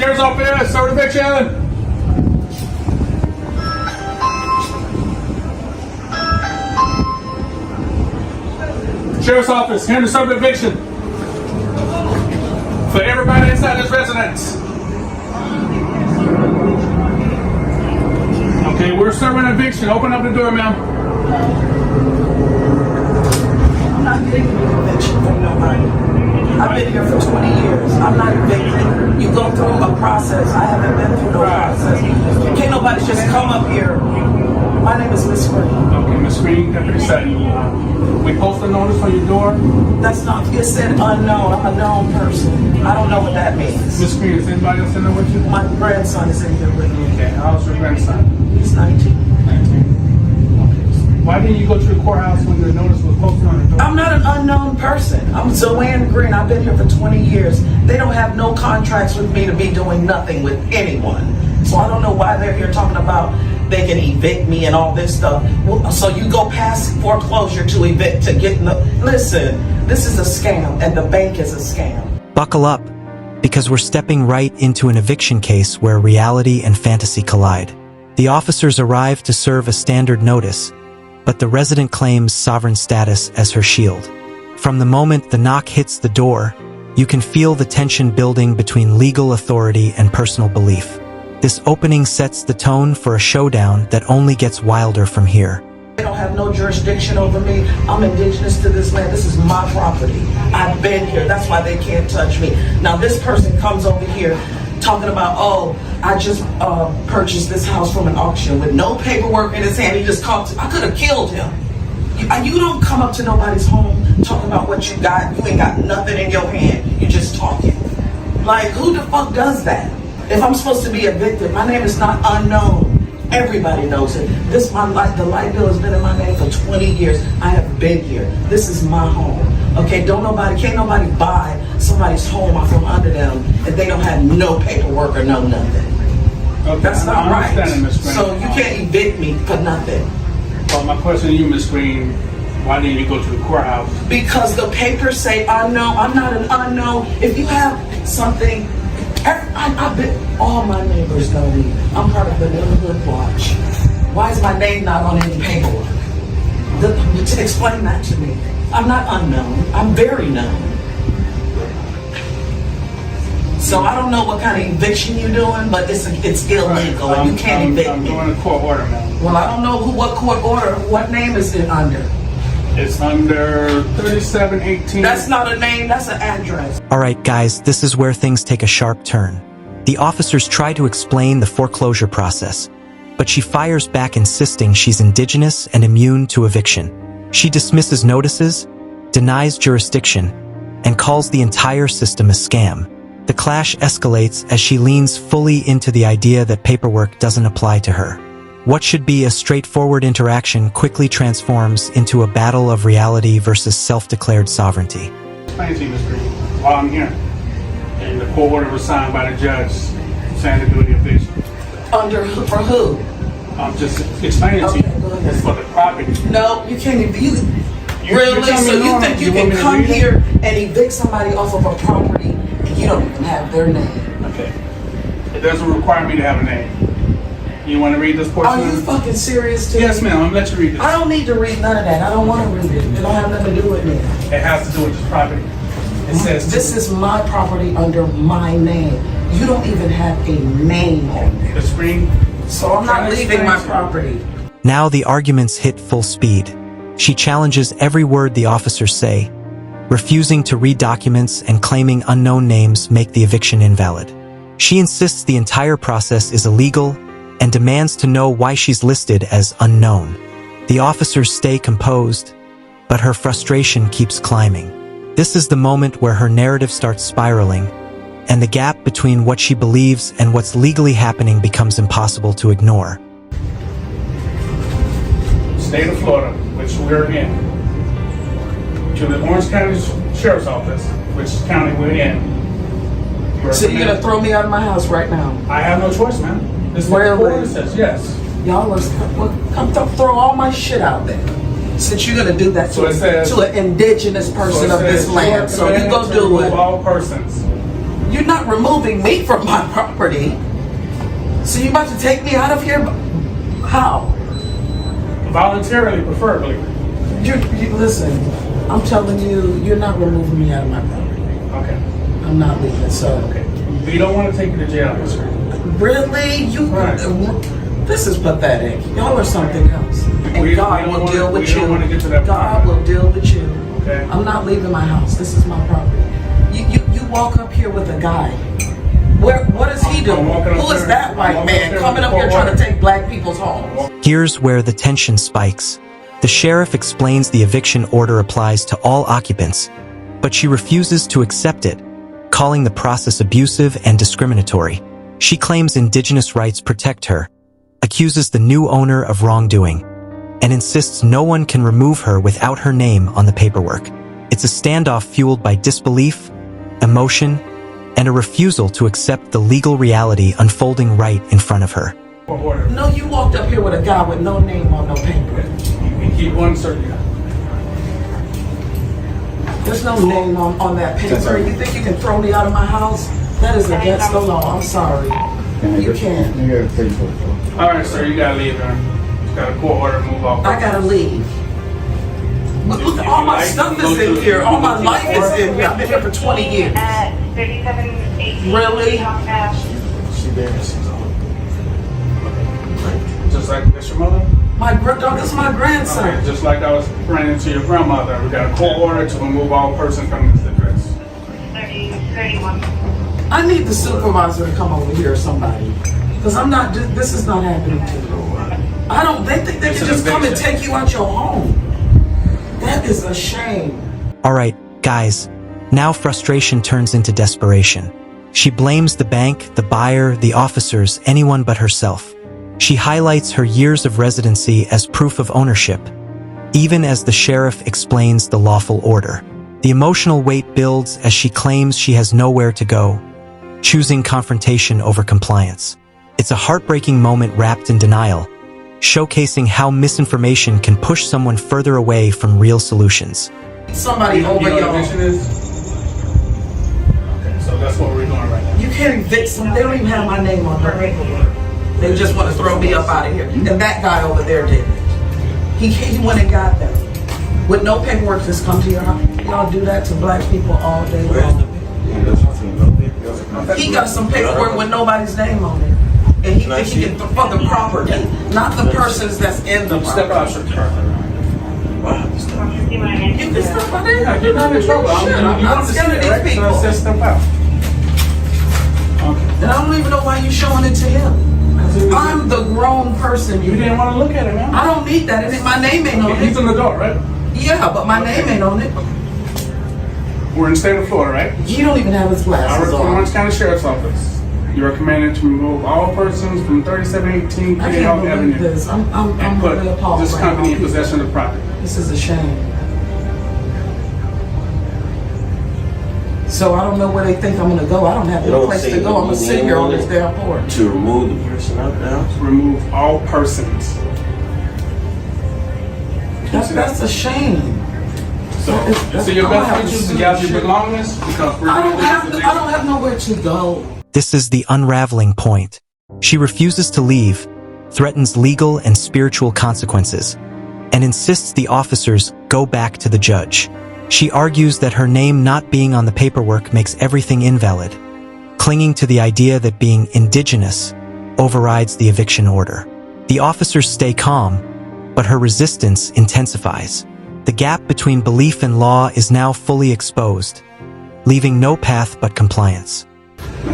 Sheriff's Office, start eviction! Sheriff's Office, here to serve eviction for everybody inside this residence. Okay, we're serving eviction. Open up the door, ma'am. I'm not getting an eviction from nobody. I've been here for 20 years. I'm not evicted. You go through a process. I haven't been through no process. Can't nobody just come up here. My name is Miss Green. Okay, Miss Green, Deputy Sutton. We post a notice on your door. That's not, it said unknown. I'm a known person. I don't know what that means. Miss Green, is anybody else in there with you? My grandson is in here with me. Okay, how's your grandson? He's 19. 19. Why didn't you go to the courthouse when the notice was posted on the door? I'm not an unknown person. I'm Zoanne Green. I've been here for 20 years. They don't have no contracts with me to be doing nothing with anyone. So I don't know why they're here talking about they can evict me and all this stuff. Well, so you go past foreclosure to evict to get no. Listen, this is a scam and the bank is a scam. Buckle up, because we're stepping right into an eviction case where reality and fantasy collide. The officers arrive to serve a standard notice, but the resident claims sovereign status as her shield. From the moment the knock hits the door, you can feel the tension building between legal authority and personal belief. This opening sets the tone for a showdown that only gets wilder from here. They don't have no jurisdiction over me. I'm indigenous to this land. This is my property. I've been here. That's why they can't touch me. Now this person comes over here talking about, oh, I just purchased this house from an auction with no paperwork in his hand. He just called. I could have killed him. You don't come up to nobody's home talking about what you got. You ain't got nothing in your hand. You just talking. Like, who the fuck does that? If I'm supposed to be evicted, my name is not unknown. Everybody knows it. This my life. The light bill has been in my name for 20 years. I have been here. This is my home. Okay, can't nobody buy somebody's home off from under them if they don't have no paperwork or no nothing. Okay, That's not right. Ms. Green. So you can't evict me for nothing. Well, my question to you, Ms. Green, why didn't you go to the courthouse? Because the papers say unknown. I'm not an unknown. If you have something, I've been, all my neighbors know me. I'm part of the neighborhood watch. Why is my name not on any paperwork? Explain that to me. I'm not unknown. I'm very known. So I don't know what kind of eviction you're doing, but it's illegal and you can't evict I'm me. doing a court order, ma'am. Well, I don't know what court order, what name is it under? It's under 3718. That's not a name, that's an address. All right, guys, this is where things take a sharp turn. The officers try to explain the foreclosure process, but she fires back insisting she's indigenous and immune to eviction. She dismisses notices, denies jurisdiction, and calls the entire system a scam. The clash escalates as she leans fully into the idea that paperwork doesn't apply to her. What should be a straightforward interaction quickly transforms into a battle of reality versus self-declared sovereignty. Explain to you, Ms. Green, while I'm here. And the court order was signed by the judge saying to do the eviction. For who? I'm just explaining to you. It's for the property. No, you can't evict. Really? tell me So you no, think you you can want me to come read it? here and evict somebody off of a property and you don't even have their name? Okay. It doesn't require me to have a name. You want to read this portion? Are you fucking serious too? Yes, ma'am. I'm going to let you read this. I don't need to read none of that. I don't want to read it. It don't have nothing to do with me. It has to do with this property. It says This is my property under my name. You don't even have a name on it. the screen. So I'm not leaving my property. Now the arguments hit full speed. She challenges every word the officers say, refusing to read documents and claiming unknown names make the eviction invalid. She insists the entire process is illegal and demands to know why she's listed as unknown. The officers stay composed, but her frustration keeps climbing. This is the moment where her narrative starts spiraling, and the gap between what she believes and what's legally happening becomes impossible to ignore. State of Florida, which we're in, to the Orange County Sheriff's Office, which county we're in. So you're gonna throw me out of my house right now? I have no choice, ma'am. This is what the court order says, yes. Y'all come throw all my shit out there. Since you're gonna do that to an indigenous person of this land, so you go do it. All persons You're not removing me from my property. So you about to take me out of here? How? Voluntarily, preferably. Listen, I'm telling you, you're not removing me out of my property. Okay. I'm not leaving, so. Okay. We don't want to take you to jail, sir. Really? You? Right. This is pathetic. Y'all are something else. And We God don't will wanna- deal with we don't you. wanna get to that God point. will deal with you. Okay. I'm not leaving my house. This is my property. You walk up here with a guy. What is he doing? walking up Who is there- that I'm white walking man up there coming with up the here court trying to order. take black people's homes? Here's where the tension spikes. The sheriff explains the eviction order applies to all occupants, but she refuses to accept it, calling the process abusive and discriminatory. She claims Indigenous rights protect her, accuses the new owner of wrongdoing, and insists no one can remove her without her name on the paperwork. It's a standoff fueled by disbelief, emotion, and a refusal to accept the legal reality unfolding right in front of her. Court order. No, you walked up here with a guy with no name on no paper. You keep one, sir. There's no name on that paper. You think you can throw me out of my house? That is against the law. I'm sorry. You can't. All right, sir. You gotta leave, man. You got a court order. Move off. I gotta leave. Look, all my stuff is in here. All my life is in here. I've been here for 20 years. At 3718. Really? Just like that's your mother. This is my grandson. Okay, just like I was praying to your grandmother, we got a court order to remove all persons from this address. 31. I need the supervisor to come over here or somebody. Because I'm not, this is not happening to me. They think they It's can an just come and eviction. take you out your home. That is a shame. All right, guys, now frustration turns into desperation. She blames the bank, the buyer, the officers, anyone but herself. She highlights her years of residency as proof of ownership, even as the sheriff explains the lawful order. The emotional weight builds as she claims she has nowhere to go, choosing confrontation over compliance. It's a heartbreaking moment wrapped in denial, showcasing how misinformation can push someone further away from real solutions. Somebody over You know what y'all. eviction is? Okay, so that's what we're doing right now. You can't evict some. They don't even have my name on their paperwork. They just want to throw me up out of here. And that guy over there did it. He went and got them. With no paperwork, just come to your house. Y'all do that to black people all day long. He got some paperwork with nobody's name on it. And he thinks he can, for the property, not the persons that's in the Step out, property. sir. You can step out there. You're not in trouble. Shit, I'm You not understand, scared of right? these So it people. says step out. Okay. And I don't even know why you're showing it to him. I'm the grown person. You didn't want to look at it, man. I don't need that. My name ain't on He's it. in the door, right? Yeah, but my name ain't on it. We're in the state of Florida, right? You don't even have his I work glasses for the on. Orange County Sheriff's Office. You are commanded to remove all persons from 3718 I King can't believe Avenue this. I'm and put really appalled this right company in now. possession of the property. This is a shame. So I don't know where they think I'm gonna go. I don't have They no don't place say to go. I'm gonna sit here on this damn porch. To remove the person out the house? Remove all persons. That's a shame. So, That's- so your I'm gonna have best to interest is to sue gather the your shit. belongings because we're I going don't to have nowhere to go. This is the unraveling point. She refuses to leave, threatens legal and spiritual consequences, and insists the officers go back to the judge. She argues that her name not being on the paperwork makes everything invalid, clinging to the idea that being Indigenous overrides the eviction order. The officers stay calm, but her resistance intensifies. The gap between belief and law is now fully exposed, leaving no path but compliance.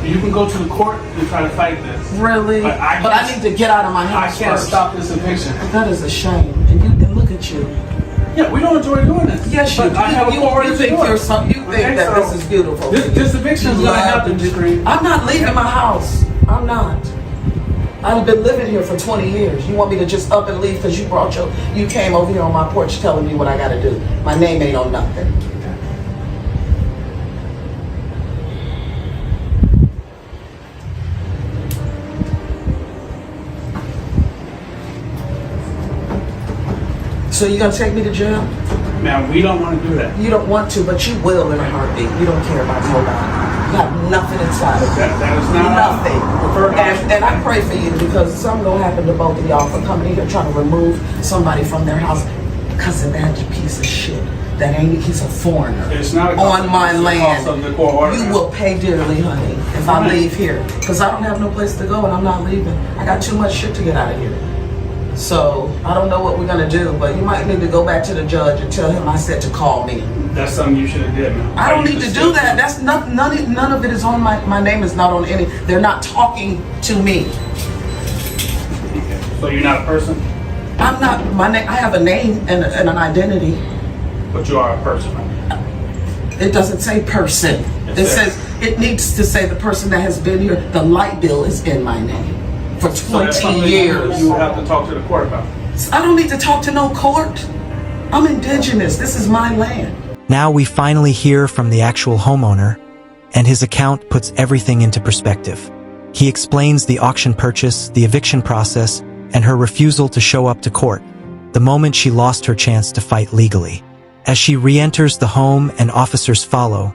You can go to the court and try to fight this. Really? But I But I can't- need to get out of my I house can't first. stop this eviction. That is a shame. And look at you. Yeah, we don't enjoy doing this. Yes, you But I have a do. court order You to think do it. you're some. You think Okay, that so this is beautiful. This eviction is You going to love happen, to do- Screen. I'm not leaving my house. I'm not. I've been living here for 20 years. You want me to just up and leave because you came over here on my porch telling me what I got to do. My name ain't on nothing. So you gonna take me to jail? Man, we don't want to do that. You don't want to, but you will in a heartbeat. You don't care about nobody. You have nothing inside of you. That is not Nothing. preferred option. And I pray for you because something gonna happen to both of y'all for coming in here trying to remove somebody from their house because of that piece of shit. That ain't, he's a foreigner. It's not a cost, on my it's a land. cost of the court order. You will pay dearly, honey, if I Right. leave here. Because I don't have no place to go and I'm not leaving. I got too much shit to get out of here. So I don't know what we're gonna do, but you might need to go back to the judge and tell him I said to call me. That's something you should have did. Man. I don't You need to just do said- that. That's not, none of it is on my name is not on any, they're not talking to me. So you're not a person, I'm not, I have a name and an identity. but you are a person. Right? It doesn't say person. It says, it needs to say the person that has been here, the light bill is in my name for So that's 20 something years. you will have to talk to the court about. I don't need to talk to no court. I'm indigenous. This is my land. Now we finally hear from the actual homeowner, and his account puts everything into perspective. He explains the auction purchase, the eviction process, and her refusal to show up to court, the moment she lost her chance to fight legally. As she re-enters the home and officers follow,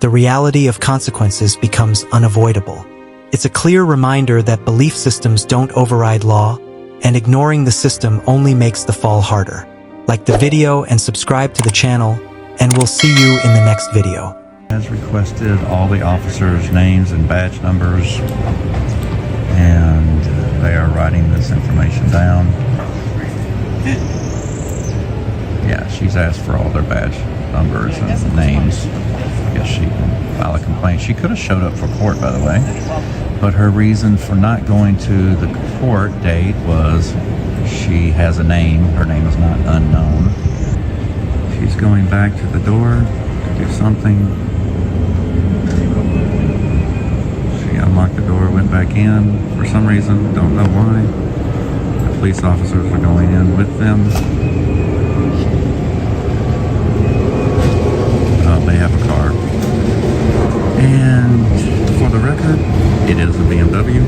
the reality of consequences becomes unavoidable. It's a clear reminder that belief systems don't override law, and ignoring the system only makes the fall harder. Like the video and subscribe to the channel, and we'll see you in the next video. Has requested all the officers' names and badge numbers, and they are writing this information down. Yeah, she's asked for all their badge numbers and names. I guess she can file a complaint. She could have showed up for court, by the way, but her reason for not going to the court date was she has a name. Her name is not unknown. She's going back to the door to do something. She unlocked the door, went back in for some reason, don't know why. The police officers are going in with them. They have a car. And for the record, it is a BMW.